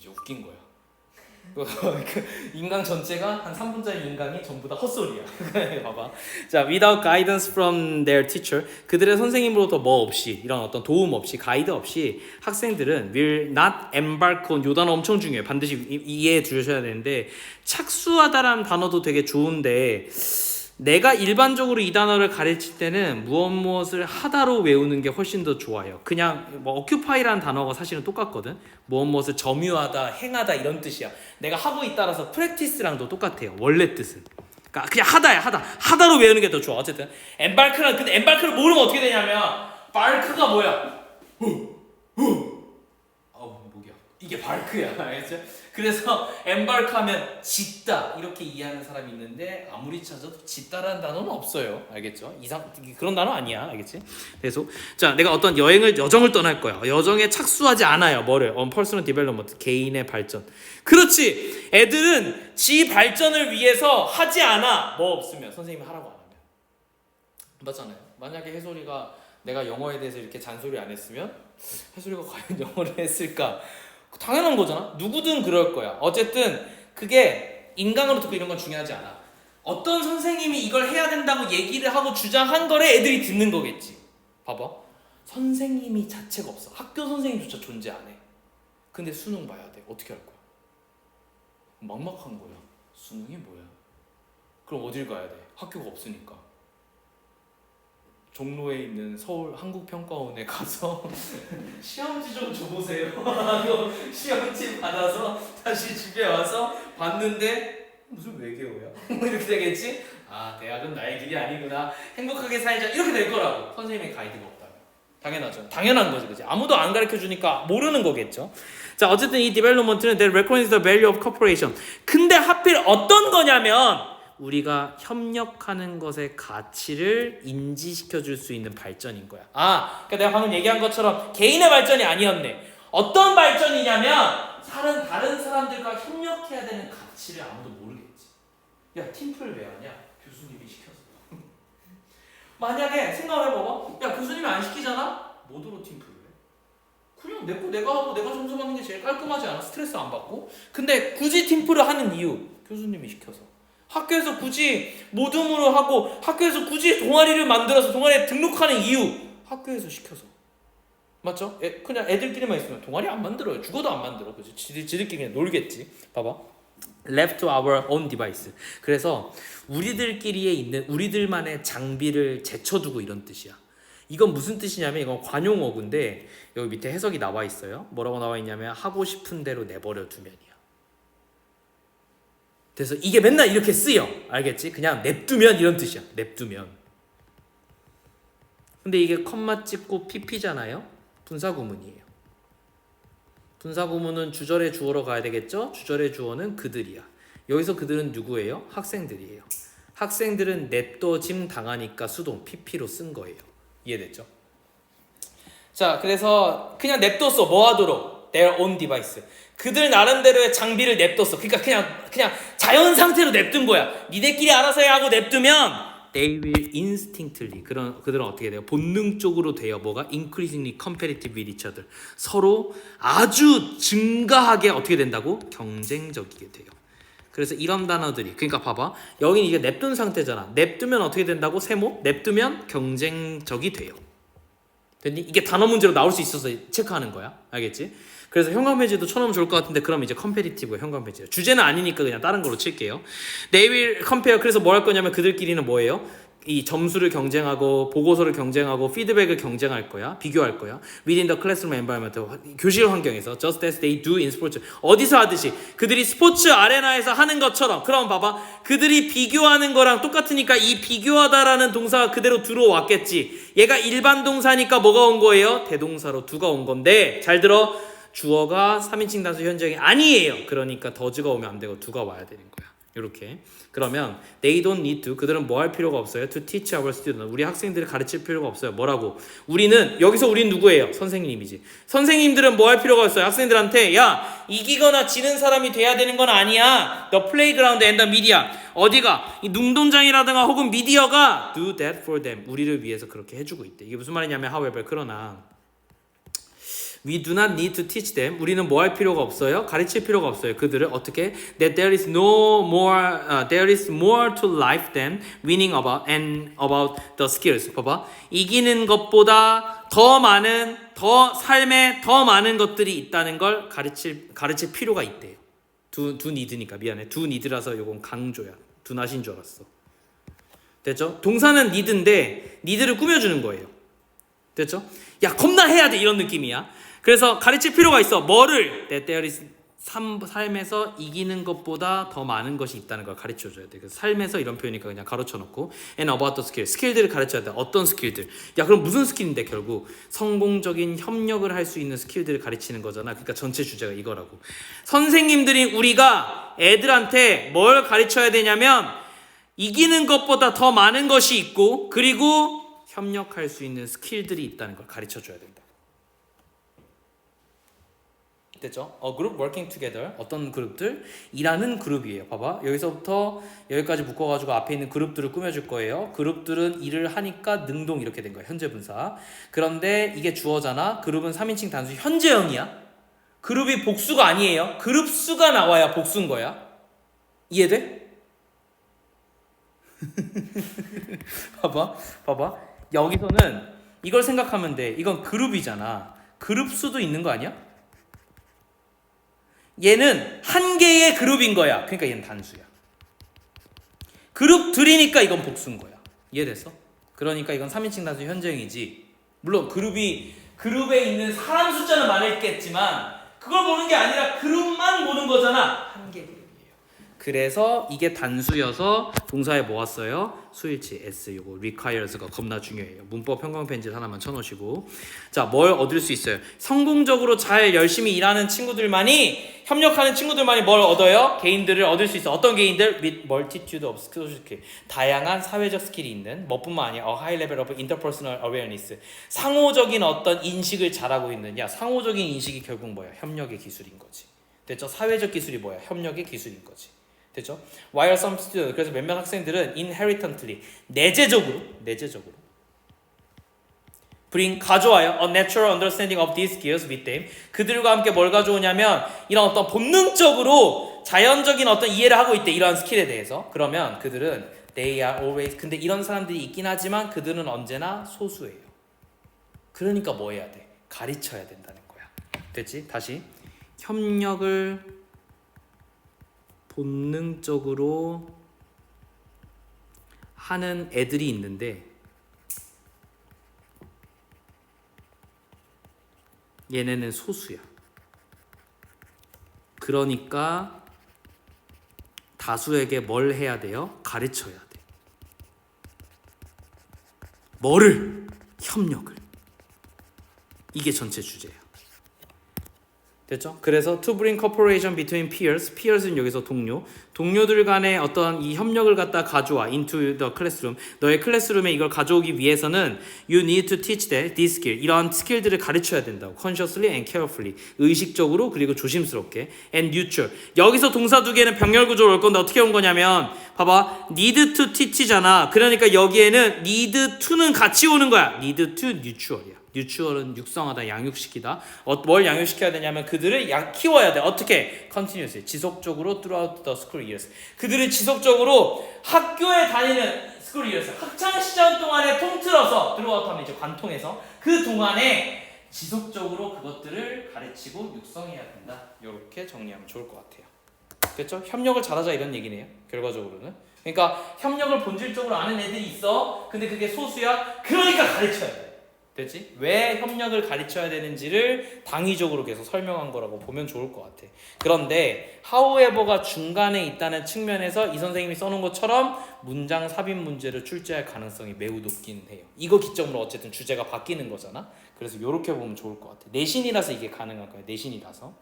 웃긴 거야. 그 인강 전체가 한 3분짜리 인강이 전부 다 헛소리야. 봐봐. 자, without guidance from their teacher, 그들의 선생님으로부터 뭐 없이, 이런 어떤 도움 없이, 가이드 없이 학생들은 will not embark on, 요 단어 엄청 중요해. 반드시 이해해 주셔야 되는데, 착수하다라는 단어도 되게 좋은데 내가 일반적으로 이 단어를 가르칠 때는 무엇을 하다로 외우는 게 훨씬 더 좋아요. 그냥 뭐 occupy라는 단어가 사실은 똑같거든. 무엇을 점유하다, 행하다 이런 뜻이야. 내가 하고 있다라서 practice랑도 똑같아요. 원래 뜻은. 그러니까 그냥 하다야, 하다로 외우는 게 더 좋아. 어쨌든 embark는, 근데 embark를 모르면 어떻게 되냐면 bark가 뭐야? 목이야. 이게 bark야. 알겠죠? 그래서 embark하면 짓다 이렇게 이해하는 사람이 있는데 아무리 찾아도 짓다라는 단어는 없어요. 알겠죠? 그런 단어 아니야. 알겠지? 그래서 자, 내가 어떤 여정을 떠날 거야. 여정에 착수하지 않아요. 뭐를? personal development, 개인의 발전. 그렇지. 애들은 지 발전을 위해서 하지 않아. 뭐 없으면 선생님이 하라고 안 하면. 맞잖아요. 만약에 해솔이가 내가 영어에 대해서 이렇게 잔소리 안 했으면 해솔이가 과연 영어를 했을까? 당연한 거잖아. 누구든 그럴 거야. 어쨌든 그게 인강으로 듣고 이런 건 중요하지 않아. 어떤 선생님이 이걸 해야 된다고 얘기를 하고 주장한 거를 애들이 듣는 거겠지. 봐봐. 선생님이 자체가 없어. 학교 선생님조차 존재 안 해. 근데 수능 봐야 돼. 어떻게 할 거야? 막막한 거야. 수능이 뭐야? 그럼 어딜 가야 돼? 학교가 없으니까. 종로에 있는 서울 한국평가원에 가서 시험지 좀 줘보세요 하고 시험지 받아서 다시 집에 와서 봤는데 무슨 외계어야? 이렇게 되겠지? 아, 대학은 나의 길이 아니구나. 행복하게 살자. 이렇게 될 거라고. 선생님의 가이드가 없다면. 당연하죠. 당연한 거지, 그치? 아무도 안 가르쳐 주니까 모르는 거겠죠. 자, 어쨌든 이 디벨롭먼트는 that recognizes the value of cooperation. 근데 하필 어떤 거냐면 우리가 협력하는 것의 가치를 인지시켜 줄 수 있는 발전인 거야. 그러니까 내가 방금 얘기한 것처럼 개인의 발전이 아니었네. 어떤 발전이냐면 다른 사람들과 협력해야 되는 가치를 아무도 모르겠지. 야, 팀플 왜 하냐? 교수님이 시켜서. 만약에 생각을 해봐봐. 야, 교수님이 안 시키잖아? 뭐더러 팀플 해? 그냥 내 거 내가 하고 내가 점수 받는 게 제일 깔끔하지 않아? 스트레스 안 받고. 근데 굳이 팀플을 하는 이유, 교수님이 시켜서. 학교에서 굳이 모둠으로 하고 학교에서 굳이 동아리를 만들어서 동아리에 등록하는 이유, 학교에서 시켜서. 맞죠? 그냥 애들끼리만 있으면 동아리 안 만들어요. 죽어도 안 만들어. 그치? 지들끼리 그냥 놀겠지. 봐봐. Left to our own device. 그래서 우리들끼리에 있는 우리들만의 장비를 제쳐두고 이런 뜻이야. 이건 무슨 뜻이냐면 이건 관용어구인데 여기 밑에 해석이 나와 있어요. 뭐라고 나와 있냐면 하고 싶은 대로 내버려 두면이야. 그래서 이게 맨날 이렇게 쓰여. 알겠지? 그냥 냅두면 이런 뜻이야. 냅두면. 근데 이게 컴마 찍고 pp잖아요. 분사구문이에요. 분사구문은 주절의 주어로 가야 되겠죠? 주절의 주어는 그들이야. 여기서 그들은 누구예요? 학생들이에요. 학생들은 냅둬짐 당하니까 수동 pp로 쓴 거예요. 이해됐죠? 자, 그래서 그냥 냅뒀어. 뭐 하도록? Their own device. 그들 나름대로의 장비를 냅뒀어. 그러니까 그냥 자연 상태로 냅둔 거야. 니네끼리 알아서 해 하고 냅두면 they will instinctively, 그들은 어떻게 돼요? 본능적으로 돼요. 뭐가? increasingly competitive with each other. 서로 아주 증가하게 어떻게 된다고? 경쟁적이게 돼요. 그래서 이런 단어들이, 그러니까 봐봐. 여기는 이게 냅둔 상태잖아. 냅두면 어떻게 된다고? 세모? 냅두면 경쟁적이 돼요. 됐니? 이게 단어 문제로 나올 수 있어서 체크하는 거야. 알겠지? 그래서 현관폐지도 쳐놓으면 좋을 것 같은데 그럼 이제 컴페티티브 현관폐지. 주제는 아니니까 그냥 다른 걸로 칠게요. They will compare. 그래서 뭐 할 거냐면 그들끼리는 뭐예요? 이 점수를 경쟁하고 보고서를 경쟁하고 피드백을 경쟁할 거야. 비교할 거야. Within the classroom environment. 교실 환경에서. Just as they do in sports. 어디서 하듯이. 그들이 스포츠 아레나에서 하는 것처럼. 그럼 봐봐. 그들이 비교하는 거랑 똑같으니까 이 비교하다라는 동사가 그대로 들어왔겠지. 얘가 일반 동사니까 뭐가 온 거예요? 대동사로 do가 온 건데 잘 들어. 주어가 3인칭 단수 현재형이 아니에요. 그러니까 does가 오면 안 되고 do가 와야 되는 거야. 이렇게. 그러면 they don't need to. 그들은 뭐 할 필요가 없어요. To teach our students. 우리 학생들을 가르칠 필요가 없어요. 뭐라고? 여기서 우린 누구예요? 선생님이지. 선생님들은 뭐 할 필요가 없어요. 학생들한테 야, 이기거나 지는 사람이 돼야 되는 건 아니야. The playground and the media. 어디가? 이 운동장이라든가 혹은 미디어가 do that for them. 우리를 위해서 그렇게 해주고 있대. 이게 무슨 말이냐면 however, 그러나 We do not need to teach them. 우리는 뭐 할 필요가 없어요? 가르칠 필요가 없어요. 그들을 어떻게? That there is more to life than winning about the skills. 봐봐. 이기는 것보다 더 삶에 더 많은 것들이 있다는 걸 가르칠 필요가 있대요. 두 니드니까 미안해. 두 니드라서 요건 강조야. 두 낫인 줄 알았어. 됐죠? 동사는 nide인데 nide를 꾸며주는 거예요. 됐죠? 야 겁나 해야 돼 이런 느낌이야. 그래서 가르칠 필요가 있어. 뭐를? That there is 삶에서 이기는 것보다 더 많은 것이 있다는 걸 가르쳐줘야 돼. 그래서 삶에서 이런 표현이니까 그냥 가로쳐놓고 and about the skill. 스킬들을 가르쳐야 돼. 어떤 스킬들? 야 그럼 무슨 스킬인데 결국 성공적인 협력을 할 수 있는 스킬들을 가르치는 거잖아. 그러니까 전체 주제가 이거라고. 선생님들이 우리가 애들한테 뭘 가르쳐야 되냐면 이기는 것보다 더 많은 것이 있고 그리고 협력할 수 있는 스킬들이 있다는 걸 가르쳐줘야 된다. 됐죠? A group working together. 어떤 그룹들? 일하는 그룹이에요. 봐봐. 여기서부터 여기까지 묶어가지고 앞에 있는 그룹들을 꾸며줄 거예요. 그룹들은 일을 하니까 능동 이렇게 된 거야. 현재 분사. 그런데 이게 주어잖아. 그룹은 3인칭 단수 현재형이야. 그룹이 복수가 아니에요. 그룹 수가 나와야 복수인 거야. 이해돼? 봐봐. 여기서는 이걸 생각하면 돼. 이건 그룹이잖아. 그룹 수도 있는 거 아니야? 얘는 한 개의 그룹인 거야. 그러니까 얘는 단수야. 그룹들이니까 이건 복수인 거야. 이해됐어? 그러니까 이건 3인칭 단수 현재형이지. 물론 그룹에 있는 사람 숫자는 많겠지만 그걸 보는 게 아니라 그룹만 보는 거잖아. 한 개 그룹이에요. 그래서 이게 단수여서 동사에 뭐 왔어요? 수일치 S 요거 requires가 겁나 중요해요. 문법 형광 펜질 하나만 쳐놓으시고 자, 뭘 얻을 수 있어요? 성공적으로 잘 열심히 일하는 친구들만이 협력하는 친구들만이 뭘 얻어요? 개인들을 얻을 수 있어. 어떤 개인들? With multitude of social skill. 다양한 사회적 스킬이 있는 뭐뿐만 아니야. A high level of interpersonal awareness. 상호적인 어떤 인식을 잘하고 있는 상호적인 인식이 결국 뭐야? 협력의 기술인 거지. 됐죠? 사회적 기술이 뭐야? 협력의 기술인 거지. 됐죠? While some students, 그래서 몇몇 학생들은 inherently, 내재적으로 가져와요. A natural understanding of these skills with them. 그들과 함께 뭘 가져오냐면 이런 어떤 본능적으로 자연적인 어떤 이해를 하고 있대. 이러한 스킬에 대해서. 그러면 그들은 they are always, 근데 이런 사람들이 있긴 하지만 그들은 언제나 소수예요. 그러니까 뭐 해야 돼? 가르쳐야 된다는 거야. 됐지? 다시. 협력을 본능적으로 하는 애들이 있는데 얘네는 소수야. 그러니까 다수에게 뭘 해야 돼요? 가르쳐야 돼. 뭐를? 협력을. 이게 전체 주제야. 됐죠? 그래서 to bring cooperation between peers는 여기서 동료들 간의 어떤 이 협력을 갖다 가져와 into the classroom. 너의 클래스룸에 이걸 가져오기 위해서는 you need to teach these skill. 이러한 스킬들을 가르쳐야 된다고. consciously and carefully. 의식적으로 그리고 조심스럽게. and neutral. 여기서 동사 두 개는 병렬 구조로 올 건데 어떻게 온 거냐면 봐봐. need to teach잖아. 그러니까 여기에는 need to는 같이 오는 거야. need to neutral이야. 뉴추얼은 육성하다, 양육시키다. 뭘 양육시켜야 되냐면 그들을 키워야 돼. 어떻게? continuously, 지속적으로 throughout the school years. 그들을 지속적으로 학교에 다니는 school years, 학창시절 동안에 통틀어서 throughout 하면 이제 관통해서 그 동안에 지속적으로 그것들을 가르치고 육성해야 된다. 이렇게 정리하면 좋을 것 같아요. 됐죠? 협력을 잘하자 이런 얘기네요. 결과적으로는. 그러니까 협력을 본질적으로 아는 애들이 있어. 근데 그게 소수야. 그러니까 가르쳐야 돼. 됐지? 왜 협력을 가르쳐야 되는지를 당위적으로 계속 설명한 거라고 보면 좋을 것 같아. 그런데 however가 중간에 있다는 측면에서 이 선생님이 써놓은 것처럼 문장 삽입 문제를 출제할 가능성이 매우 높긴 해요. 이거 기점으로 어쨌든 주제가 바뀌는 거잖아. 그래서 이렇게 보면 좋을 것 같아. 내신이라서 이게 가능한 거야. 내신이라서.